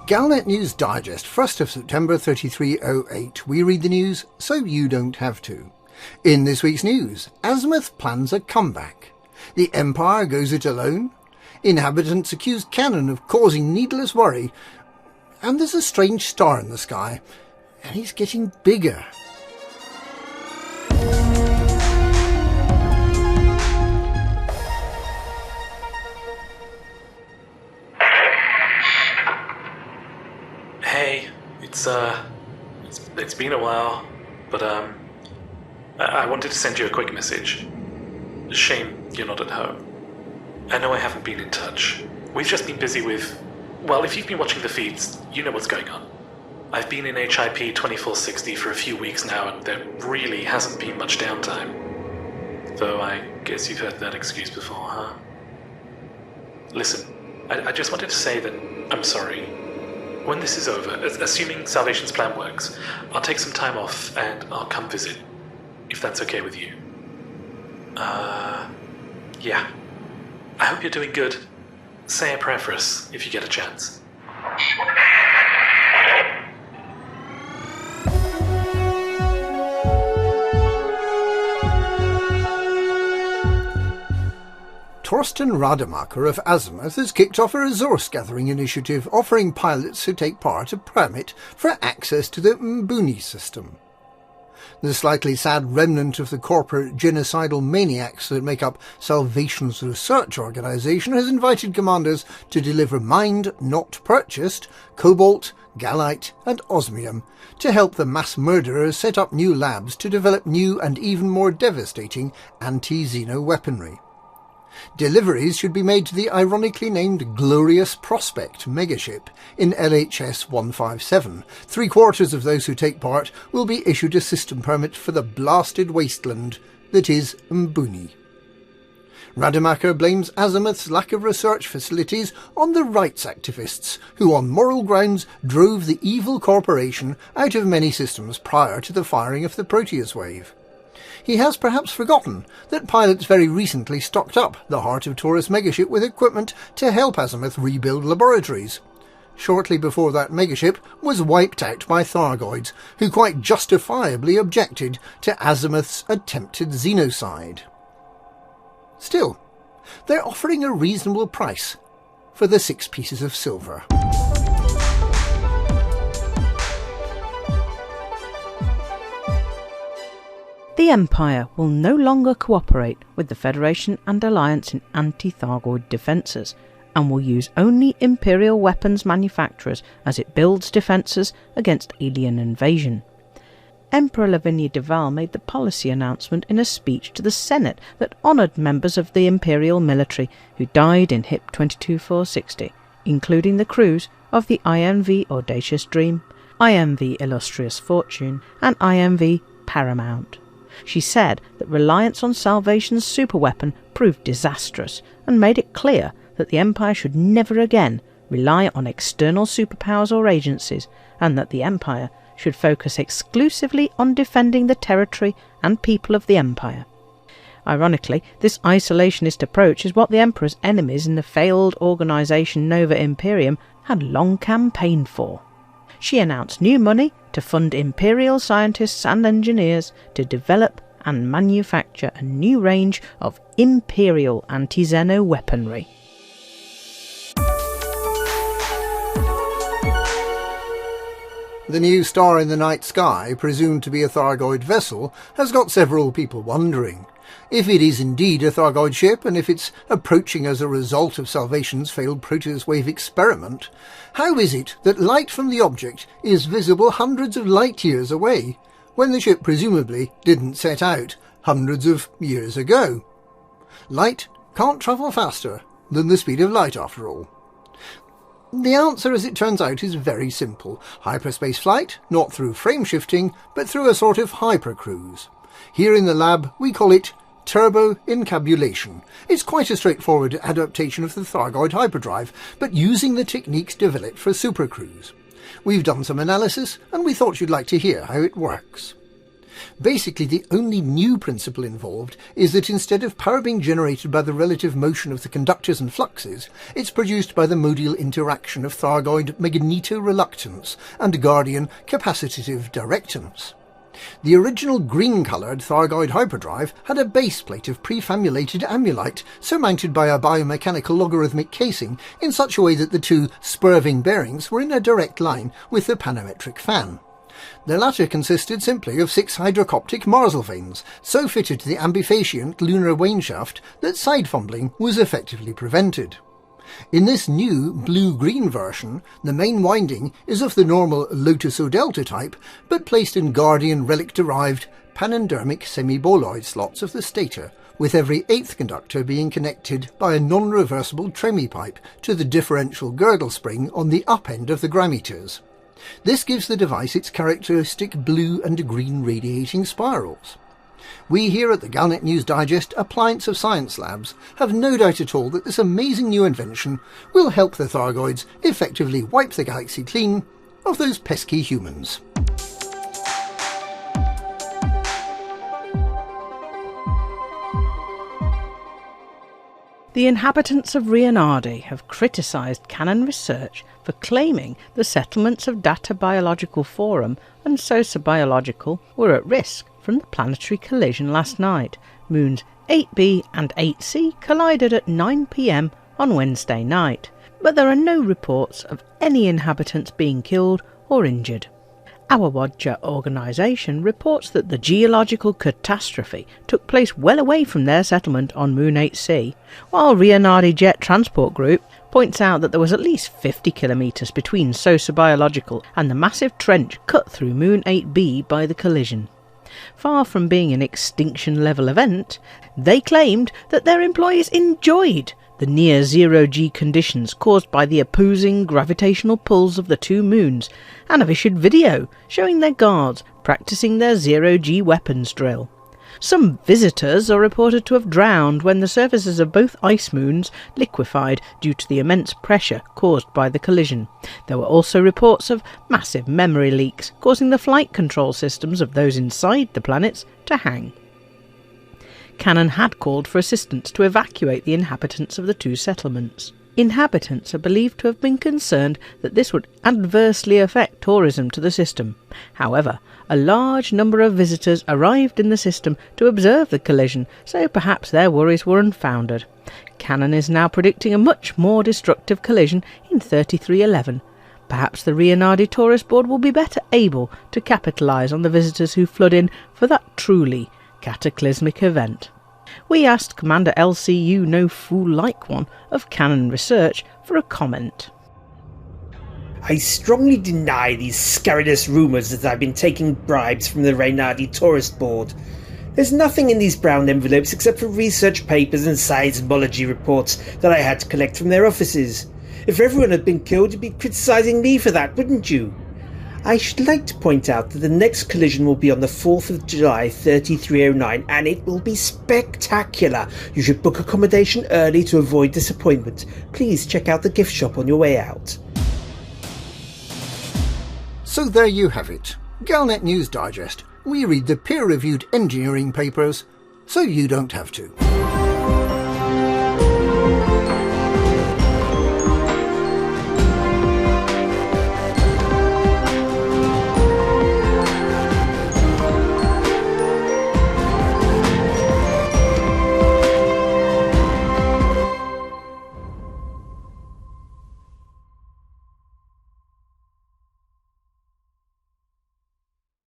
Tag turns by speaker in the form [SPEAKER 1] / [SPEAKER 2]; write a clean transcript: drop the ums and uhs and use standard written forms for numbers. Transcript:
[SPEAKER 1] Galnet News Digest, 1st of September 3308. We read the news so you don't have to. In this week's news, Azimuth plans a comeback. The Empire goes it alone. Inhabitants accuse Canonn of causing needless worry. And there's a strange star in the sky. And he's getting bigger.
[SPEAKER 2] Hey, it's been a while, but I wanted to send you a quick message. Shame you're not at home. I know I haven't been in touch. We've just been busy with... Well, if you've been watching the feeds, you know what's going on. I've been in HIP 2460 for a few weeks now, and there really hasn't been much downtime. Though I guess you've heard that excuse before, huh? Listen, I just wanted to say that I'm sorry. When this is over, assuming Salvation's plan works, I'll take some time off and I'll come visit, if that's okay with you. Yeah. I hope you're doing good. Say a prayer for us, if you get a chance.
[SPEAKER 1] Torsten Rademacher of Azimuth has kicked off a resource-gathering initiative offering pilots who take part a permit for access to the Mbuni system. The slightly sad remnant of the corporate genocidal maniacs that make up Salvation's research organisation has invited commanders to deliver mined, not purchased, cobalt, gallite and osmium to help the mass murderers set up new labs to develop new and even more devastating anti-Xeno weaponry. Deliveries should be made to the ironically named Glorious Prospect megaship in LHS 157. 3/4 of those who take part will be issued a system permit for the blasted wasteland that is Mbuni. Rademacher blames Azimuth's lack of research facilities on the rights activists, who on moral grounds drove the evil corporation out of many systems prior to the firing of the Proteus wave. He has perhaps forgotten that pilots very recently stocked up the Heart of Taurus megaship with equipment to help Azimuth rebuild laboratories. Shortly before that megaship was wiped out by Stargoids, who quite justifiably objected to Azimuth's attempted xenocide. Still, they're offering a reasonable price for the 6 pieces of silver.
[SPEAKER 3] The Empire will no longer cooperate with the Federation and Alliance in anti-Stargoid defences, and will use only Imperial weapons manufacturers as it builds defences against alien invasion. Emperor Lavinia de Val made the policy announcement in a speech to the Senate that honoured members of the Imperial military who died in HIP 22460, including the crews of the IMV Audacious Dream, IMV Illustrious Fortune, and IMV Paramount. She said that reliance on Salvation's superweapon proved disastrous and made it clear that the Empire should never again rely on external superpowers or agencies, and that the Empire should focus exclusively on defending the territory and people of the Empire. Ironically, this isolationist approach is what the Emperor's enemies in the failed organisation Nova Imperium had long campaigned for. She announced new money to fund Imperial scientists and engineers to develop and manufacture a new range of Imperial anti-Xeno weaponry.
[SPEAKER 1] The new star in the night sky, presumed to be a Stargoid vessel, has got several people wondering. If it is indeed a Stargoid ship, and if it's approaching as a result of Salvation's failed Proteus wave experiment, how is it that light from the object is visible hundreds of light years away, when the ship presumably didn't set out hundreds of years ago? Light can't travel faster than the speed of light, after all. The answer, as it turns out, is very simple. Hyperspace flight, not through frame shifting, but through a sort of hypercruise. Here in the lab, we call it turbo-encabulation. It's quite a straightforward adaptation of the Stargoid hyperdrive, but using the techniques developed for supercruise. We've done some analysis, and we thought you'd like to hear how it works. Basically, the only new principle involved is that instead of power being generated by the relative motion of the conductors and fluxes, it's produced by the modal interaction of Stargoid magnetoreluctance and Guardian capacitive directance. The original green-coloured Stargoid hyperdrive had a base plate of prefamulated amulite surmounted by a biomechanical logarithmic casing in such a way that the two spurving bearings were in a direct line with the panometric fan. The latter consisted simply of 6 hydrocoptic Marsal vanes, so fitted to the ambifacient lunar waneshaft that side fumbling was effectively prevented. In this new blue-green version, the main winding is of the normal Lotus O Delta type, but placed in Guardian relic-derived panendermic semiboloid slots of the stator, with every 8th conductor being connected by a non-reversible tremie pipe to the differential girdle spring on the up end of the grammeters. This gives the device its characteristic blue and green radiating spirals. We here at the Galnet News Digest Appliance of Science Labs have no doubt at all that this amazing new invention will help the Stargoids effectively wipe the galaxy clean of those pesky humans.
[SPEAKER 3] The inhabitants of Rionardi have criticised Canonn research for claiming the settlements of Data Biological Forum and Sosa Biological were at risk from the planetary collision last night. Moons 8B and 8C collided at 9 PM on Wednesday night, but there are no reports of any inhabitants being killed or injured. Our Wadja organisation reports that the geological catastrophe took place well away from their settlement on Moon 8C, while Rionardi Jet Transport Group points out that there was at least 50 kilometres between Sosa Biological and the massive trench cut through Moon 8B by the collision. Far from being an extinction-level event, they claimed that their employees enjoyed the near-zero-G conditions caused by the opposing gravitational pulls of the two moons, and have issued video showing their guards practicing their zero-G weapons drill. Some visitors are reported to have drowned when the surfaces of both ice moons liquefied due to the immense pressure caused by the collision. There were also reports of massive memory leaks causing the flight control systems of those inside the planets to hang. Canonn had called for assistance to evacuate the inhabitants of the two settlements. Inhabitants are believed to have been concerned that this would adversely affect tourism to the system. However, a large number of visitors arrived in the system to observe the collision, so perhaps their worries were unfounded. Canonn is now predicting a much more destructive collision in 3311. Perhaps the Rionardi Tourist Board will be better able to capitalise on the visitors who flood in for that truly cataclysmic event. We asked Commander LCU NoFoolLikeOne of Canonn Research for a comment.
[SPEAKER 4] I strongly deny these scurrilous rumours that I've been taking bribes from the Rionardi Tourist Board. There's nothing in these brown envelopes except for research papers and seismology reports that I had to collect from their offices. If everyone had been killed, you'd be criticising me for that, wouldn't you? I should like to point out that the next collision will be on the 4th of July 3309, and it will be spectacular. You should book accommodation early to avoid disappointment. Please check out the gift shop on your way out.
[SPEAKER 1] So there you have it. Galnet News Digest. We read the peer-reviewed engineering papers, so you don't have to.